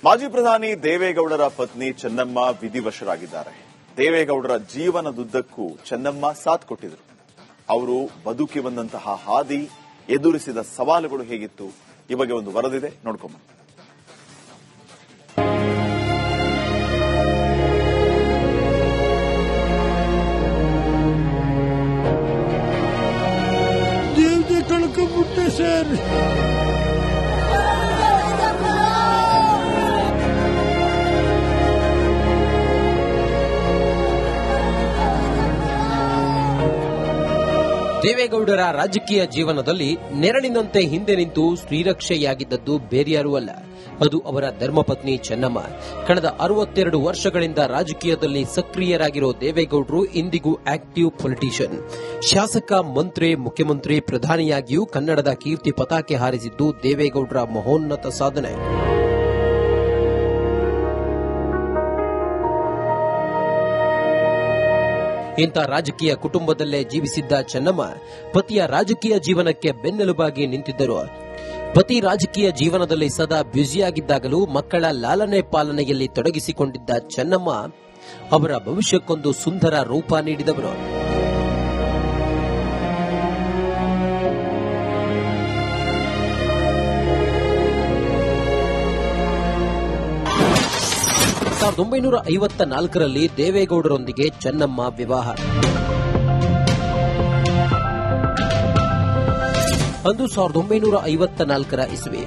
ಮಾಜಿ ಪ್ರಧಾನಿ ದೇವೇಗೌಡರ ಪತ್ನಿ ಚೆನ್ನಮ್ಮ ವಿಧಿವಶರಾಗಿದ್ದಾರೆ. ದೇವೇಗೌಡರ ಜೀವನದುದ್ದಕ್ಕೂ ಚೆನ್ನಮ್ಮ ಸಾಥ್ ಕೊಟ್ಟಿದ್ರು. ಅವರು ಬದುಕಿ ಬಂದಂತಹ ಹಾದಿ, ಎದುರಿಸಿದ ಸವಾಲುಗಳು ಹೇಗಿತ್ತು, ಈ ಬಗ್ಗೆ ಒಂದು ವರದಿದೆ, ನೋಡ್ಕೊಂಬ. ಕಳ್ಕೊಂಡ್ಬಿಟ್ಟೆ ಸರ್. ದೇವೇಗೌಡರ ರಾಜಕೀಯ ಜೀವನದಲ್ಲಿ ನೆರಳಿನಂತೆ ಹಿಂದೆ ನಿಂತು ಶ್ರೀರಕ್ಷೆಯಾಗಿದ್ದದ್ದು ಬೇರ್ಯಾರೂ ಅಲ್ಲ, ಅದು ಅವರ ಧರ್ಮಪತ್ನಿ ಚೆನ್ನಮ್ಮ. ಕಳೆದ 62 ವರ್ಷಗಳಿಂದ ರಾಜಕೀಯದಲ್ಲಿ ಸಕ್ರಿಯರಾಗಿರೋ ದೇವೇಗೌಡರು ಇಂದಿಗೂ ಆಕ್ಟಿವ್ ಪೊಲಿಟಿಷಿಯನ್. ಶಾಸಕ, ಮಂತ್ರಿ, ಮುಖ್ಯಮಂತ್ರಿ, ಪ್ರಧಾನಿಯಾಗಿಯೂ ಕನ್ನಡದ ಕೀರ್ತಿ ಪತಾಕೆ ಹಾರಿಸಿದ್ದು ದೇವೇಗೌಡರ ಮಹೋನ್ನತ ಸಾಧನೆ. ಇಂಥ ರಾಜಕೀಯ ಕುಟುಂಬದಲ್ಲೇ ಜೀವಿಸಿದ್ದ ಚೆನ್ನಮ್ಮ ಪತಿಯ ರಾಜಕೀಯ ಜೀವನಕ್ಕೆ ಬೆನ್ನೆಲುಬಾಗಿ ನಿಂತಿದ್ದರು. ಪತಿ ರಾಜಕೀಯ ಜೀವನದಲ್ಲಿ ಸದಾ ಬ್ಯುಸಿಯಾಗಿದ್ದಾಗಲೂ ಮಕ್ಕಳ ಲಾಲನೆ ಪಾಲನೆಯಲ್ಲಿ ತೊಡಗಿಸಿಕೊಂಡಿದ್ದ ಚೆನ್ನಮ್ಮ ಅವರ ಭವಿಷ್ಯಕ್ಕೊಂದು ಸುಂದರ ರೂಪ ನೀಡಿದವರು. ಸಾವಿರದ 1954ರಲ್ಲಿ ದೇವೇಗೌಡರೊಂದಿಗೆ ಚೆನ್ನಮ್ಮ ವಿವಾಹ. ಅಂದು 1954ರ ಇಸವಿ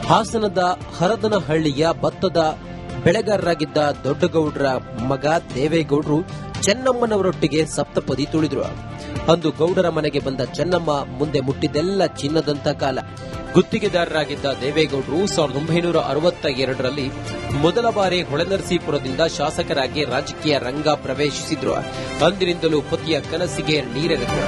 ಹಾಸನದ ಹರದನಹಳ್ಳಿಯ ಭತ್ತದ ಬೆಳೆಗಾರರಾಗಿದ್ದ ದೊಡ್ಡಗೌಡರ ಮಗ ದೇವೇಗೌಡರು ಚೆನ್ನಮ್ಮನವರೊಟ್ಟಿಗೆ ಸಪ್ತಪದಿ ತುಳಿದ್ರು. ಅಂದು ಗೌಡರ ಮನೆಗೆ ಬಂದ ಚೆನ್ನಮ್ಮ ಮುಂದೆ ಮುಟ್ಟಿದ್ದೆಲ್ಲ ಚಿನ್ನದಂತ ಕಾಲ. ಗುತ್ತಿಗೆದಾರರಾಗಿದ್ದ ದೇವೇಗೌಡರು 1962ರಲ್ಲಿ ಮೊದಲ ಬಾರಿ ಹೊಳೆನರಸೀಪುರದಿಂದ ಶಾಸಕರಾಗಿ ರಾಜಕೀಯ ರಂಗ ಪ್ರವೇಶಿಸಿದ್ರು. ಅಂದಿನಿಂದಲೂ ಪತಿಯ ಕನಸಿಗೆ ನೀರೆರೆದರು.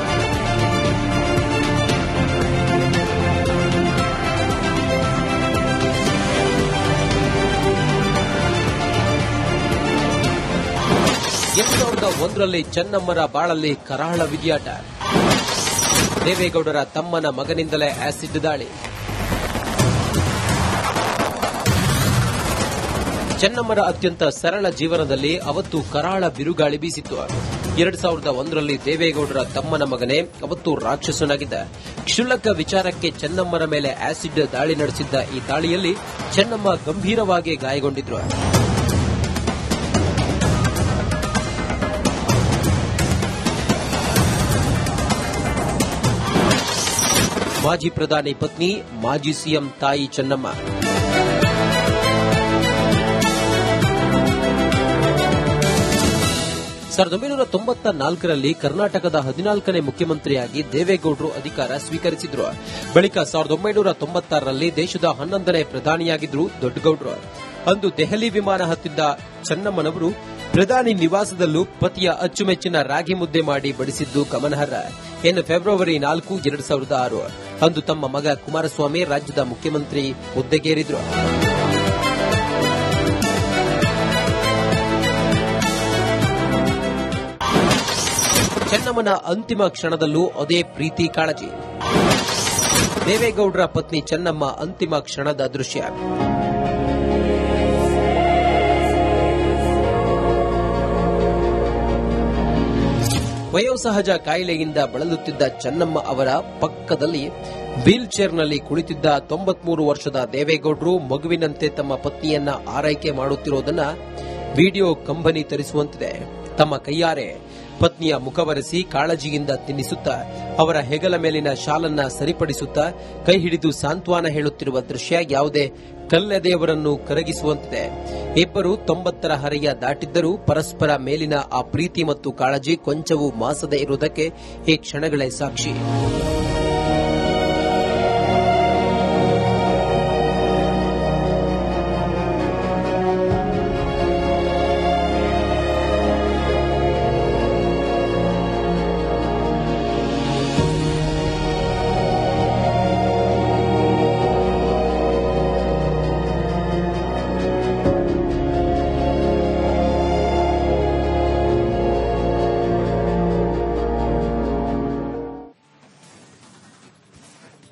ರಲ್ಲಿ ಚೆನ್ನಮ್ಮರ ಬಾಳಲ್ಲಿ ಕರಾಳ ವಿದ್ಯಾಟ. ದೇವೇಗೌಡರ ತಮ್ಮನ ಮಗನಿಂದಲೇ ಆಸಿಡ್ ದಾಳಿ. ಚೆನ್ನಮ್ಮರ ಅತ್ಯಂತ ಸರಳ ಜೀವನದಲ್ಲಿ ಅವತ್ತು ಕರಾಳ ಬಿರುಗಾಳಿ ಬೀಸಿತ್ತು. 2001ರಲ್ಲಿ ದೇವೇಗೌಡರ ತಮ್ಮನ ಮಗನೇ ಅವತ್ತು ರಾಕ್ಷಸನಾಗಿದ್ದ. ಕ್ಷುಲ್ಲಕ ವಿಚಾರಕ್ಕೆ ಚೆನ್ನಮ್ಮರ ಮೇಲೆ ಆಸಿಡ್ ದಾಳಿ ನಡೆಸಿದ್ದ ಈ ದಾಳಿಯಲ್ಲಿ ಚೆನ್ನಮ್ಮ ಗಂಭೀರವಾಗಿ ಗಾಯಗೊಂಡಿದ್ರು. ಮಾಜಿ ಪ್ರಧಾನಿ ಪತ್ನಿ, ಮಾಜಿ ಸಿಎಂ ತಾಯಿ ಚೆನ್ನಮ್ಮ. ಸಾವಿರದ 1994ರಲ್ಲಿ ಕರ್ನಾಟಕದ 14ನೇ ಮುಖ್ಯಮಂತ್ರಿಯಾಗಿ ದೇವೇಗೌಡರು ಅಧಿಕಾರ ಸ್ವೀಕರಿಸಿದ್ರು. ಬಳಿಕ 1996ರಲ್ಲಿ ದೇಶದ 11ನೇ ಪ್ರಧಾನಿಯಾಗಿದ್ರು ದೊಡ್ಡಗೌಡರು. ಅಂದು ದೆಹಲಿ ವಿಮಾನ ಹತ್ತಿದ್ದ ಚೆನ್ನಮ್ಮನವರು ಪ್ರಧಾನಿ ನಿವಾಸದಲ್ಲೂ ಪತಿಯ ಅಚ್ಚುಮೆಚ್ಚಿನ ರಾಗಿ ಮುದ್ದೆ ಮಾಡಿ ಬಡಿಸಿದ್ದು ಗಮನಾರ್ಹ. ಇನ್ನು ಫೆಬ್ರವರಿ 4, 2006 ಅಂದು ತಮ್ಮ ಮಗ ಕುಮಾರಸ್ವಾಮಿ ರಾಜ್ಯದ ಮುಖ್ಯಮಂತ್ರಿ ಹುದ್ದೆಗೇರಿದ್ರು. ಚೆನ್ನಮ್ಮನ ಅಂತಿಮ ಕ್ಷಣದಲ್ಲೂ ಅದೇ ಪ್ರೀತಿ ಕಾಳಜಿ. ದೇವೇಗೌಡರ ಪತ್ನಿ ಚೆನ್ನಮ್ಮ ಅಂತಿಮ ಕ್ಷಣದ ದೃಶ್ಯ. ವಯೋಸಹಜ ಕಾಯಿಲೆಯಿಂದ ಬಳಲುತ್ತಿದ್ದ ಚೆನ್ನಮ್ಮ ಅವರ ಪಕ್ಕದಲ್ಲಿ ವೀಲ್ ಚೇರ್ನಲ್ಲಿ ಕುಳಿತಿದ್ದ 93 ವರ್ಷದ ದೇವೇಗೌಡರು ಮಗುವಿನಂತೆ ತಮ್ಮ ಪತ್ನಿಯನ್ನ ಆರೈಕೆ ಮಾಡುತ್ತಿರುವುದನ್ನು ವಿಡಿಯೋ ಕಂಬನಿ ತರಿಸುವಂತಿದೆ. ತಮ್ಮ ಕೈಯಾರೆ ಪತ್ನಿಯ ಮುಖವರೆಸಿ ಕಾಳಜಿಯಿಂದ ತಿನ್ನಿಸುತ್ತಾ ಅವರ ಹೆಗಲ ಮೇಲಿನ ಶಾಲನ್ನ ಸರಿಪಡಿಸುತ್ತಾ ಕೈ ಹಿಡಿದು ಸಾಂತ್ವನ ಹೇಳುತ್ತಿರುವ ದೃಶ್ಯ ಯಾವುದೇ ಕಲ್ಲೆದೆಯವರನ್ನು ಕರಗಿಸುವಂತಿದೆ. ಇಬ್ಬರು 90ರ ಹರೆಯ ದಾಟಿದ್ದರೂ ಪರಸ್ಪರ ಮೇಲಿನ ಆ ಪ್ರೀತಿ ಮತ್ತು ಕಾಳಜಿ ಕೊಂಚವೂ ಮಾಸದೆ ಇರುವುದಕ್ಕೆ ಈ ಕ್ಷಣಗಳೇ ಸಾಕ್ಷಿ.